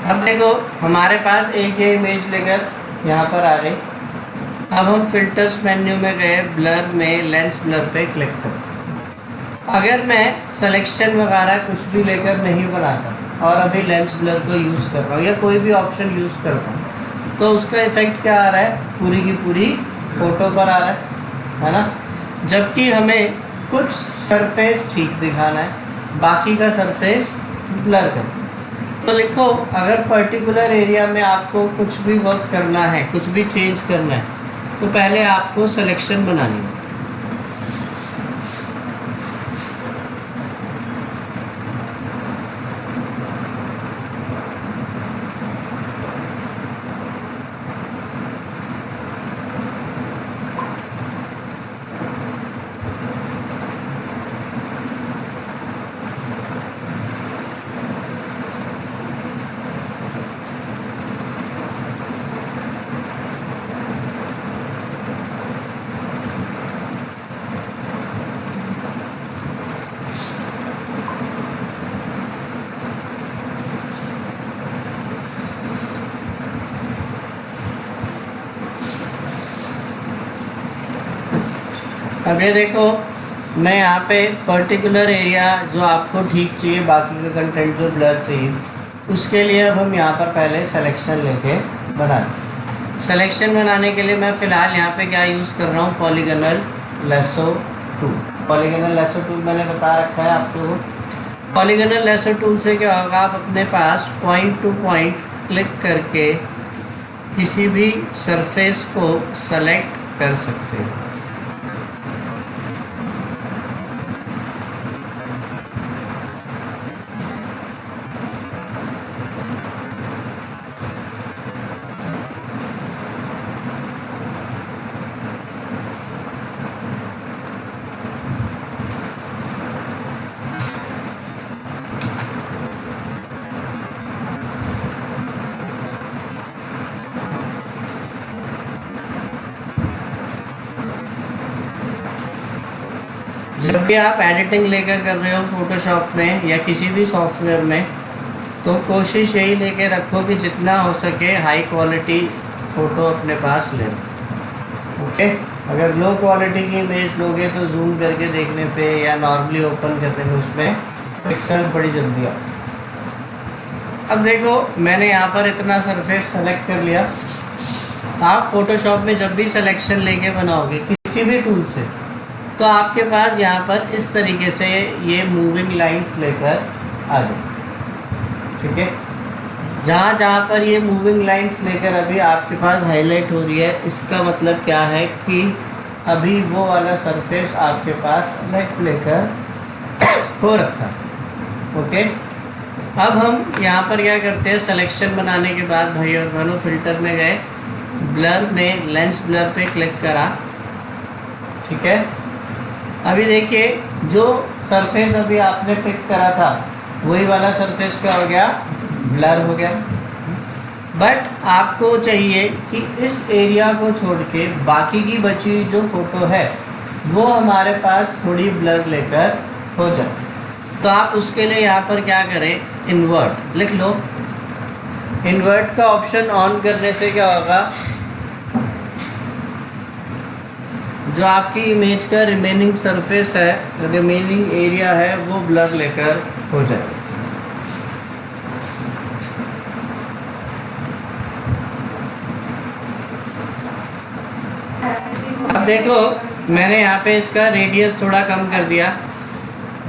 अब देखो हमारे पास एक ये इमेज लेकर यहाँ पर आ गई। अब हम फिल्टर्स मेन्यू में गए, ब्लर में लेंस ब्लर पे क्लिक करें। अगर मैं सिलेक्शन वगैरह कुछ भी लेकर नहीं बनाता और अभी लेंस ब्लर को यूज़ कर रहा हूँ या कोई भी ऑप्शन यूज़ करता हूँ, तो उसका इफेक्ट क्या आ रहा है, पूरी की पूरी फ़ोटो पर आ रहा है ना। जबकि हमें कुछ सरफेस ठीक दिखाना है, बाकी का सरफेस ब्लर करना। तो लिखो, अगर पर्टिकुलर एरिया में आपको कुछ भी वर्क करना है, कुछ भी चेंज करना है, तो पहले आपको सिलेक्शन बनानी है। अब ये देखो, मैं यहाँ पे पर्टिकुलर एरिया जो आपको ठीक चाहिए, बाकी का कंटेंट जो ब्लर चाहिए, उसके लिए अब हम यहाँ पर पहले सिलेक्शन लेके बनाएं। सिलेक्शन बनाने के लिए मैं फ़िलहाल यहाँ पे क्या यूज़ कर रहा हूँ, polygonal lasso tool. Polygonal lasso tool मैंने बता रखा है आपको। पॉलीगोनल लैसो टूल से क्या होगा, आप अपने पास पॉइंट टू पॉइंट क्लिक करके किसी भी सरफेस को सेलेक्ट कर सकते हैं। जब भी आप एडिटिंग लेकर कर रहे हो फोटोशॉप में या किसी भी सॉफ्टवेयर में, तो कोशिश यही लेके रखो कि जितना हो सके हाई क्वालिटी फ़ोटो अपने पास ले। ओके, अगर लो क्वालिटी की इमेज लोगे तो जूम करके देखने पे या नॉर्मली ओपन करने में उसमें पिक्सल्स बड़ी जल्दी आ। अब देखो, मैंने यहाँ पर इतना सरफेस सेलेक्ट कर लिया। आप फोटोशॉप में जब भी सिलेक्शन लेके बनाओगे किसी भी टूल से, तो आपके पास यहाँ पर इस तरीके से ये मूविंग लाइंस लेकर आ जाए। ठीक है, जहाँ जहाँ पर ये मूविंग लाइंस लेकर अभी आपके पास हाईलाइट हो रही है, इसका मतलब क्या है कि अभी वो वाला सरफेस आपके पास सेलेक्ट लेकर हो रखा। ओके, अब हम यहाँ पर क्या करते हैं, सिलेक्शन बनाने के बाद भाई और बहनों फ़िल्टर में गए, ब्लर में लेंस ब्लर पे क्लिक करा। ठीक है, अभी देखिए जो सरफेस अभी आपने पिक करा था वही वाला सरफेस क्या हो गया, ब्लर हो गया। बट आपको चाहिए कि इस एरिया को छोड़ के बाकी की बची हुई जो फ़ोटो है वो हमारे पास थोड़ी ब्लर लेकर हो जाए। तो आप उसके लिए यहाँ पर क्या करें, इन्वर्ट लिख लो। इन्वर्ट का ऑप्शन ऑन करने से क्या होगा, जो आपकी इमेज का रिमेनिंग सरफेस है, रिमेनिंग एरिया है, वो ब्लर लेकर हो जाए। अब देखो, मैंने यहाँ पे इसका रेडियस थोड़ा कम कर दिया।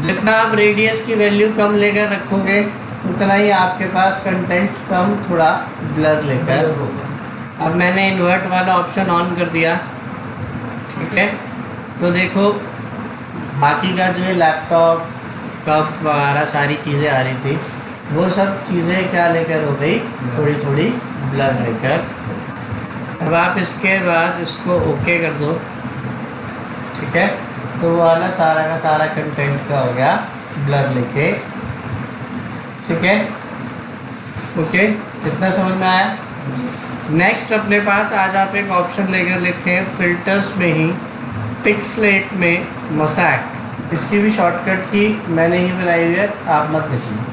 जितना आप रेडियस की वैल्यू कम लेकर रखोगे उतना ही आपके पास कंटेंट कम थोड़ा ब्लर लेकर होगा। अब मैंने इन्वर्ट वाला ऑप्शन ऑन कर दिया। ठीक है, तो देखो बाकी का जो है लैपटॉप कप वगैरह सारी चीज़ें आ रही थी, वो सब चीज़ें क्या लेकर हो गई, थोड़ी थोड़ी ब्लर लेकर। अब आप इसके बाद इसको ओके कर दो। ठीक है, तो वो वाला सारा का सारा कंटेंट का हो गया ब्लर लेके। ठीक है, ओके, कितना समझ में आया। नेक्स्ट अपने पास आज आप एक ऑप्शन लेकर लिखें फिल्टर्स में ही पिक्सलेट में मोज़ैक। इसकी भी शॉर्टकट की मैंने ही बनाई हुई है, आप मत लिखना।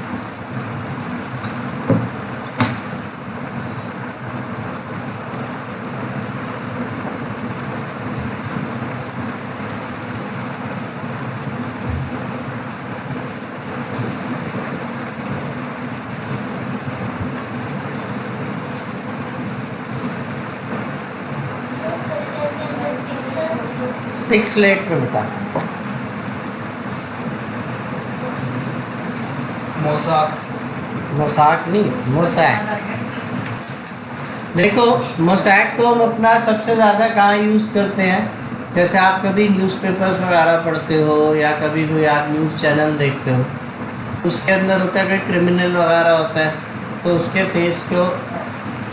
पिक्सलेट में बता। मोसाक नहीं, मोसैक। देखो मोसैक को हम अपना सबसे ज़्यादा कहाँ यूज़ करते हैं, जैसे आप कभी न्यूज़पेपर्स वगैरह पढ़ते हो या कभी कोई आप न्यूज़ चैनल देखते हो, उसके अंदर होता है कोई क्रिमिनल वगैरह होता है, तो उसके फेस को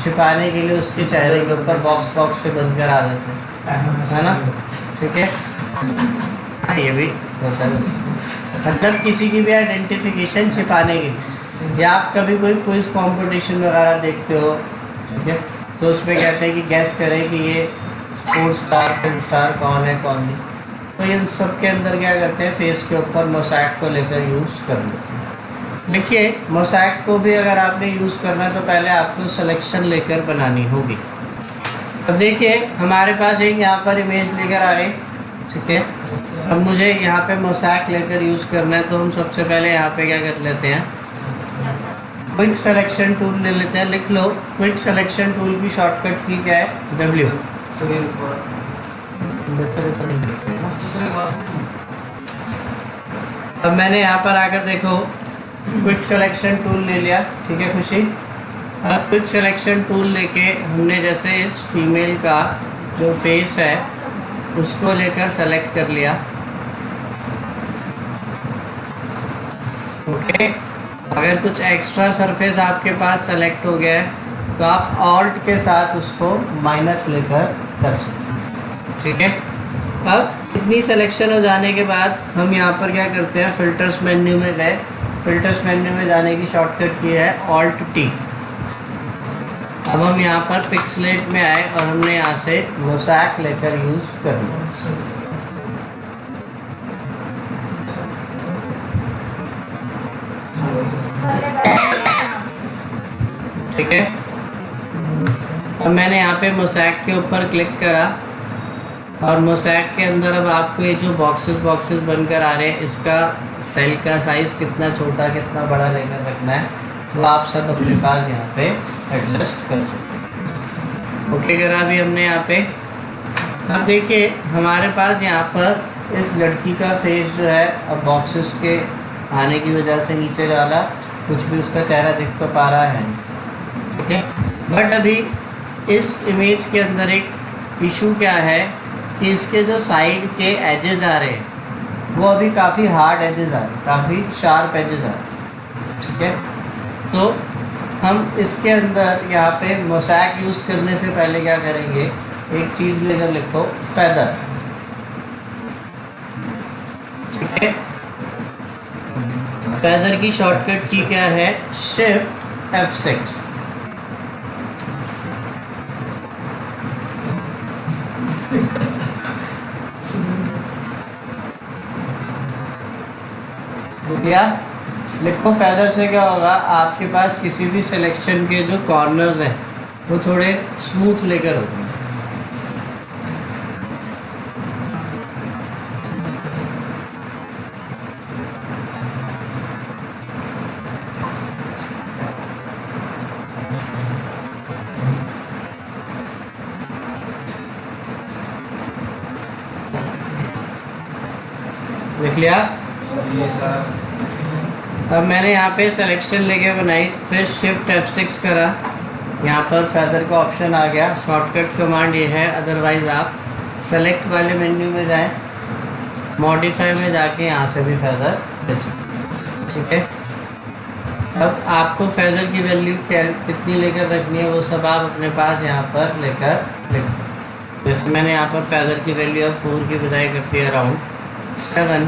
छिपाने के लिए उसके चेहरे के ऊपर बॉक्स से बंद करा देते हैं, है ना। ठीक है, ये भी होता है, मतलब किसी की भी आइडेंटिफिकेशन छिपाने के लिए। या आप कभी कोई क्विज कंपटीशन वगैरह देखते हो, ठीक है, तो उसमें कहते हैं कि गैस करें कि ये स्पोर्ट्स स्टार फिल्म स्टार कौन है कौन नहीं, तो इन सब के अंदर क्या करते हैं, फेस के ऊपर मोसैक को लेकर यूज़ कर लेते हैं। देखिए मोसैक को भी अगर आपने यूज़ करना है तो पहले आपको सिलेक्शन लेकर बनानी होगी। अब देखिए हमारे पास एक यहाँ पर इमेज लेकर आ गई, ठीक है। अब मुझे यहाँ पे मोसैक लेकर यूज़ करना है, तो हम सबसे पहले यहाँ पे क्या कर लेते हैं, क्विक सिलेक्शन टूल ले लेते हैं। लिख लो, क्विक सिलेक्शन टूल की शॉर्टकट की क्या है, W। अब मैंने यहाँ पर आकर देखो क्विक सिलेक्शन टूल ले लिया, ठीक है खुशी। अब क्विक सिलेक्शन टूल लेके हमने जैसे इस फीमेल का जो फेस है उसको लेकर सेलेक्ट कर लिया, ओके। अगर कुछ एक्स्ट्रा सरफेस आपके पास सेलेक्ट हो गया है तो आप ऑल्ट के साथ उसको माइनस लेकर कर सकते हैं, ठीक है। अब इतनी सिलेक्शन हो जाने के बाद हम यहाँ पर क्या करते हैं, फिल्टर्स मेन्यू में गए। फिल्टर्स मेन्यू में जाने की शॉर्टकट की है Alt T। अब हम यहाँ पर पिक्सलेट में आए और हमने यहाँ से मोसैक लेकर यूज़ कर लिया, ठीक है। अब मैंने यहाँ पे मोसैक के ऊपर क्लिक करा और मोसैक के अंदर अब आपको ये जो बॉक्सेस बनकर आ रहे हैं, इसका सेल का साइज़ कितना छोटा कितना बड़ा लेकर रखना है, तो आप सब अपने पास यहाँ पे एडजस्ट कर सकते हैं, ओके करा अभी हमने यहाँ पे। अब देखिए हमारे पास यहाँ पर इस लड़की का फेस जो है अब बॉक्सेस के आने की वजह से नीचे डाला, कुछ भी उसका चेहरा दिख तो पा रहा है, ठीक है। बट अभी इस इमेज के अंदर एक इशू क्या है कि इसके जो साइड के एजेस आ रहे हैं वो अभी काफ़ी हार्ड एजेस आ रहे हैं, काफ़ी शार्प एजेस आ रहे हैं, ठीक है। तो हम इसके अंदर यहाँ पे मोसैक यूज़ करने से पहले क्या करेंगे, एक चीज़ लेकर लिखो फेदर, ठीक है। फेदर की शॉर्टकट की क्या है, Shift F6। क्या लिखो फेदर से क्या होगा, आपके पास किसी भी सिलेक्शन के जो कॉर्नर्स हैं वो थोड़े स्मूथ लेकर होंगे, लिख लिया। अब मैंने यहाँ पे सिलेक्शन लेके बनाई, फिर Shift F6 करा, यहाँ पर फेदर का ऑप्शन आ गया। शॉर्टकट कमांड ये है, अदरवाइज़ आप सेलेक्ट वाले मेन्यू में जाएं, मॉडिफाई में जाके यहाँ से भी फेदर, ठीक है। अब आपको फेदर की वैल्यू क्या कितनी लेकर रखनी है वो सब आप अपने पास यहाँ पर लेकर लिख। जैसे मैंने यहाँ पर फेदर की वैल्यू अब 4 की बजाय करती है अराउंड 7,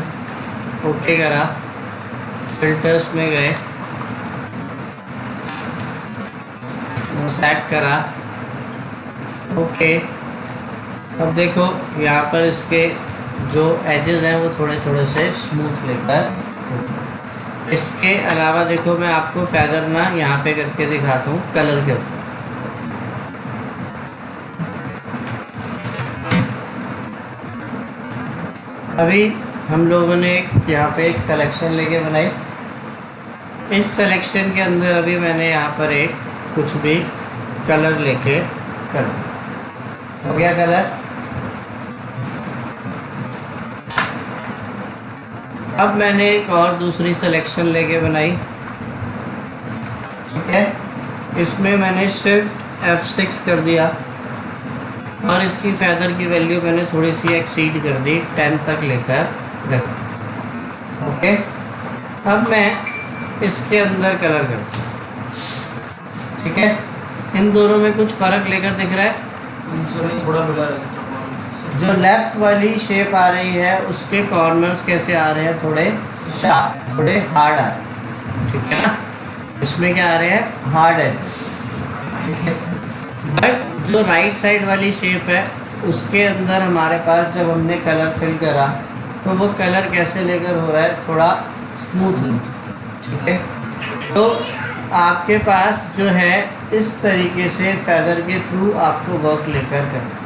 ओके करा। फिल्टर्स में गए, सेट करा, ओके। अब देखो यहाँ पर इसके जो एजेस हैं वो थोड़े थोड़े से स्मूथ लेकर। इसके अलावा देखो मैं आपको फेदर ना यहाँ पे करके दिखाता हूँ कलर के ऊपर। अभी हम लोगों ने यहाँ पे एक सिलेक्शन लेके बनाई, इस सिलेक्शन के अंदर अभी मैंने यहाँ पर एक कुछ भी कलर लेके कर हो गया कलर, अब मैंने एक और दूसरी सिलेक्शन लेके बनाई, ठीक है। इसमें मैंने शिफ्ट F6 कर दिया और इसकी फेदर की वैल्यू मैंने थोड़ी सी एक्सीड कर दी, 10 तक लेकर रख। ओके, अब मैं इसके अंदर कलर करता हूँ, ठीक है। इन दोनों में कुछ फ़र्क लेकर दिख रहा है। थोड़ा बड़ा है। जो लेफ्ट वाली शेप आ रही है उसके कॉर्नर्स कैसे आ रहे हैं, थोड़े शार्प, थोड़े हार्ड आ रहे हैं, ठीक है ना। इसमें क्या आ रहे हैं, हार्ड है, ठीक है। बट जो राइट साइड वाली शेप है उसके अंदर हमारे पास जब हमने कलर फिल करा तो वो कलर कैसे लेकर हो रहा है, थोड़ा स्मूथ, ठीक है। तो आपके पास जो है इस तरीके से फेदर के थ्रू आपको वर्क लेकर करना।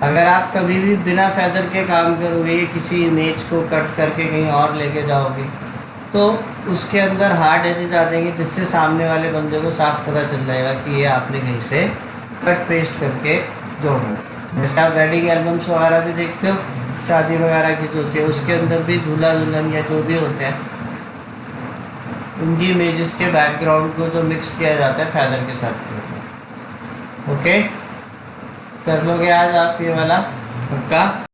अगर आप कभी भी बिना फेदर के काम करोगे, किसी इमेज को कट करके कहीं और लेके जाओगे तो उसके अंदर हार्ड एजेस आ जाएंगे, जिससे सामने वाले बंदे को साफ पता चल जाएगा कि ये आपने कहीं से कट पेस्ट करके जोड़ना। जैसे आप वेडिंग एल्बम्स वगैरह भी देखते हो, शादी वगैरह की जो होती है उसके अंदर भी दूल्हा दुल्हन या जो भी होते हैं उनकी इमेजेस के बैकग्राउंड को जो मिक्स किया जाता है फेदर के साथ। ओके, कर लोगे आज आप ये वाला पक्का।